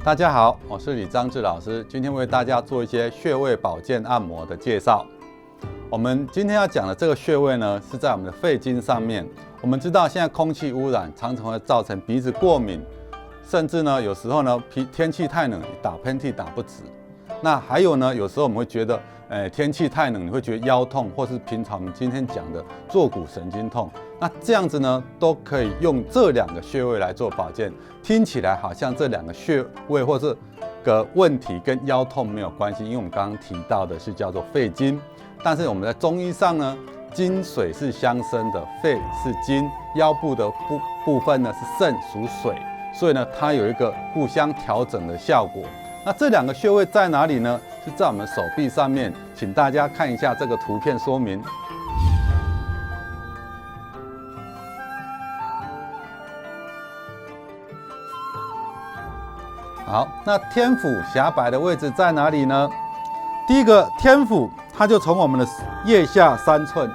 大家好，我是李章志老师，今天为大家做一些穴位保健按摩的介绍。我们今天要讲的这个穴位呢，是在我们的肺经上面。我们知道现在空气污染常常会造成鼻子过敏，甚至呢有时候呢天气太冷，打喷嚏打不止。那还有呢，有时候我们会觉得，天气太冷，你会觉得腰痛，或是平常我们今天讲的坐骨神经痛。那这样子呢，都可以用这两个穴位来做保健。听起来好像这两个穴位或是个问题跟腰痛没有关系，因为我们刚刚提到的是叫做肺经。但是我们在中医上呢，经水是相生的，肺是经，腰部的部分呢是肾，属水，所以呢它有一个互相调整的效果。那这两个穴位在哪里呢？是在我们手臂上面，请大家看一下这个图片说明。好，那天府狭白的位置在哪里呢？第一个天府，它就从我们的腋下3寸，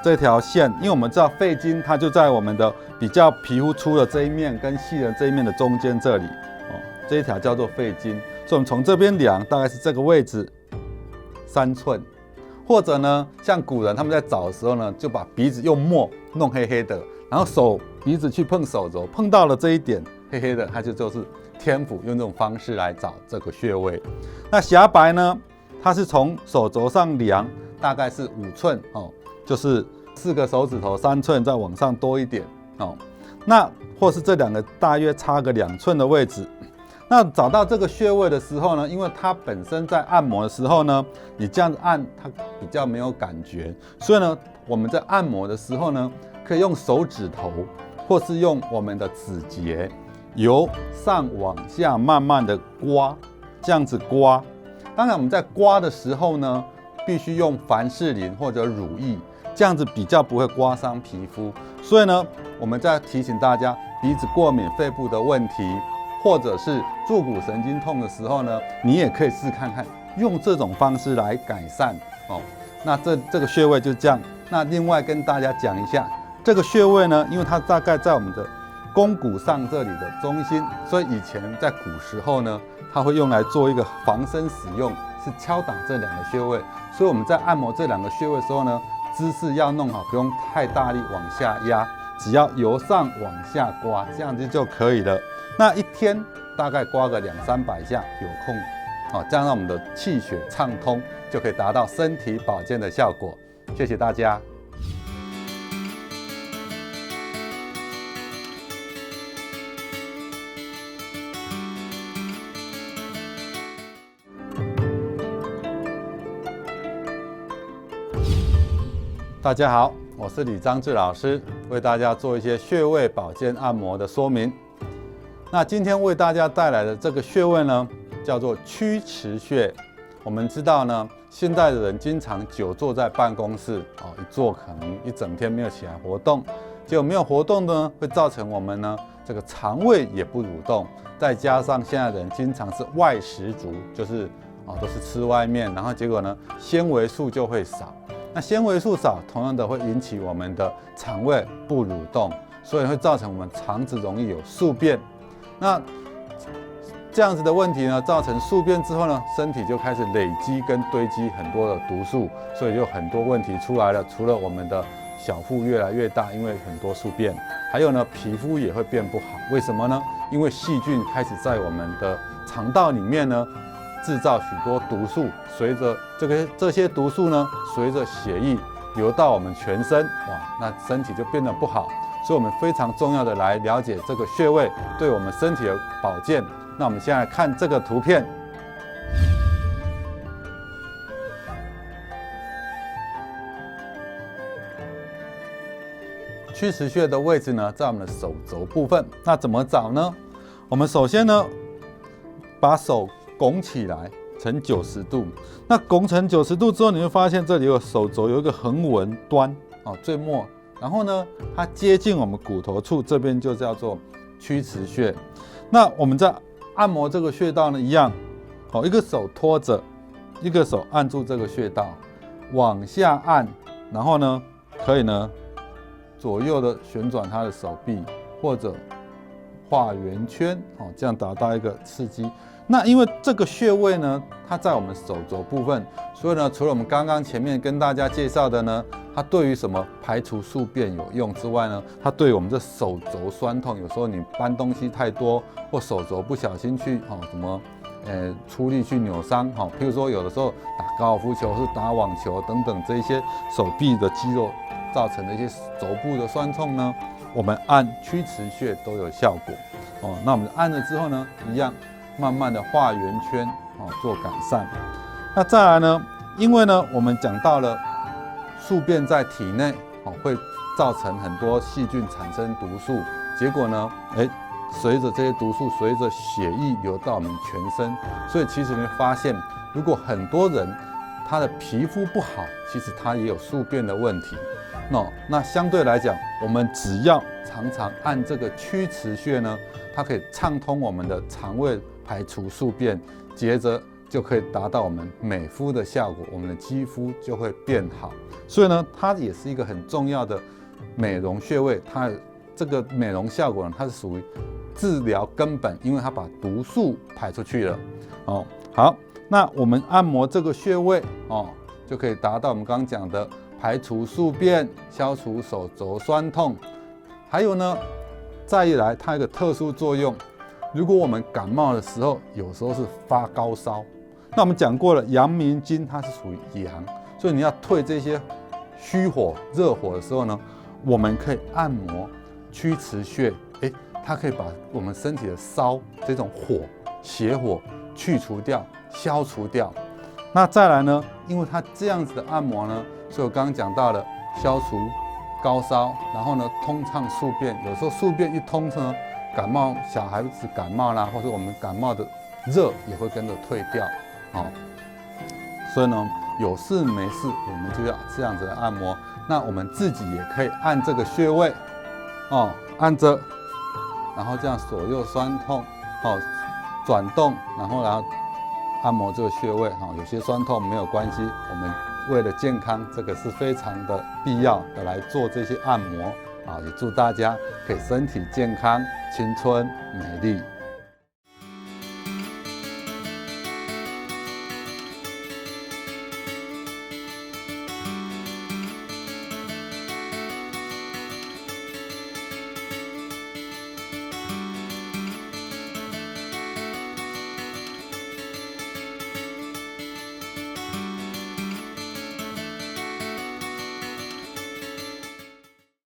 这条线，因为我们知道肺经它就在我们的比较皮肤粗的这一面跟细的这一面的中间这里，这一条叫做肺经，所以我们从这边量大概是这个位置3寸，或者呢，像古人他们在找的时候呢，就把鼻子用墨弄黑黑的，然后鼻子去碰手肘，碰到了这一点黑黑的，它就是天府，用这种方式来找这个穴位。那狭白呢，它是从手肘上量，大概是5寸，就是4个手指头3寸，再往上多一点，那或是这两个大约差个2寸的位置。那找到这个穴位的时候呢，因为它本身在按摩的时候呢，你这样子按它比较没有感觉，所以呢，我们在按摩的时候呢，可以用手指头或是用我们的指节，由上往下慢慢的刮，这样子刮。当然我们在刮的时候呢，必须用凡士林或者乳液，这样子比较不会刮伤皮肤。所以呢，我们在提醒大家，鼻子过敏、肺部的问题，或者是坐骨神经痛的时候呢，你也可以试看看，用这种方式来改善。那这个穴位就这样。那另外跟大家讲一下，这个穴位呢，因为它大概在我们的肱骨上这里的中心，所以以前在古时候呢，它会用来做一个防身使用，是敲打这两个穴位。所以我们在按摩这两个穴位的时候呢，姿势要弄好，不用太大力往下压，只要由上往下刮，这样子就可以了。那一天大概刮个200-300下，有空，这样让我们的气血畅通，就可以达到身体保健的效果。谢谢大家。大家好，我是李章志老师，为大家做一些穴位保健按摩的说明。那今天为大家带来的这个穴位呢，叫做曲池穴。我们知道呢，现在的人经常久坐在办公室，一坐可能一整天没有起来活动，结果没有活动呢，会造成我们呢这个肠胃也不蠕动，再加上现在的人经常是外食族，就是都是吃外面，然后结果呢纤维素就会少。那纤维素少，同样的会引起我们的肠胃不蠕动，所以会造成我们肠子容易有宿便。那这样子的问题呢，造成宿便之后呢，身体就开始累积跟堆积很多的毒素，所以就很多问题出来了。除了我们的小腹越来越大，因为很多宿便，还有呢，皮肤也会变不好。为什么呢？因为细菌开始在我们的肠道里面呢，制造许多毒素，随着这些毒素呢，随着血液流到我们全身，那身体就变得不好。所以我们非常重要的来了解这个穴位对我们身体的保健。那我们现在看这个图片，曲池穴的位置呢，在我们的手肘部分。那怎么找呢？我们首先呢，把手拱起来成90度。那拱成90度之后，你会发现这里有手肘有一个横纹端，最末。然后呢，它接近我们骨头处，这边就叫做曲池穴。那我们在按摩这个穴道呢，一样，一个手托着，一个手按住这个穴道，往下按，然后呢，可以呢左右的旋转他的手臂，或者画圆圈，这样达到一个刺激。那因为这个穴位呢，它在我们手肘部分，所以呢，除了我们刚刚前面跟大家介绍的呢，它对于什么排除宿便有用之外呢，它对于我们这手肘酸痛，有时候你搬东西太多，或手肘不小心去什么出力去扭伤，譬如说有的时候打高尔夫球是打网球等等这一些手臂的肌肉造成的一些肘部的酸痛呢，我们按曲池穴都有效果。那我们按了之后呢，一样慢慢的画圆圈，做改善。那再来呢，因为呢我们讲到了宿便在体内会造成很多细菌产生毒素，结果呢，随着这些毒素随着血液流到我们全身，所以其实你会发现，如果很多人他的皮肤不好，其实他也有宿便的问题。那相对来讲，我们只要常常按这个曲池穴呢，它可以畅通我们的肠胃，排除宿便，接着就可以达到我们美肤的效果，我们的肌肤就会变好。所以呢，它也是一个很重要的美容穴位。它这个美容效果呢，它是属于治疗根本，因为它把毒素排出去了。好，那我们按摩这个穴位就可以达到我们刚刚讲的排除宿便、消除手肘酸痛。还有呢，再一来它有一个特殊作用，如果我们感冒的时候，有时候是发高烧，那我们讲过了，阳明经它是属于阳，所以你要退这些虚火、热火的时候呢，我们可以按摩曲池穴，它可以把我们身体的烧这种火、邪火去除掉、消除掉。那再来呢，因为它这样子的按摩呢，所以我刚刚讲到了消除高烧，然后呢通畅宿便，有时候宿便一通呢，感冒小孩子感冒啦，或者我们感冒的热也会跟着退掉。所以呢，有事没事我们就要这样子的按摩。那我们自己也可以按这个穴位，按着，然后这样左右酸痛，转动，然后按摩这个穴位，有些酸痛没有关系，我们为了健康，这个是非常的必要的来做这些按摩。也祝大家可以身体健康、青春美丽。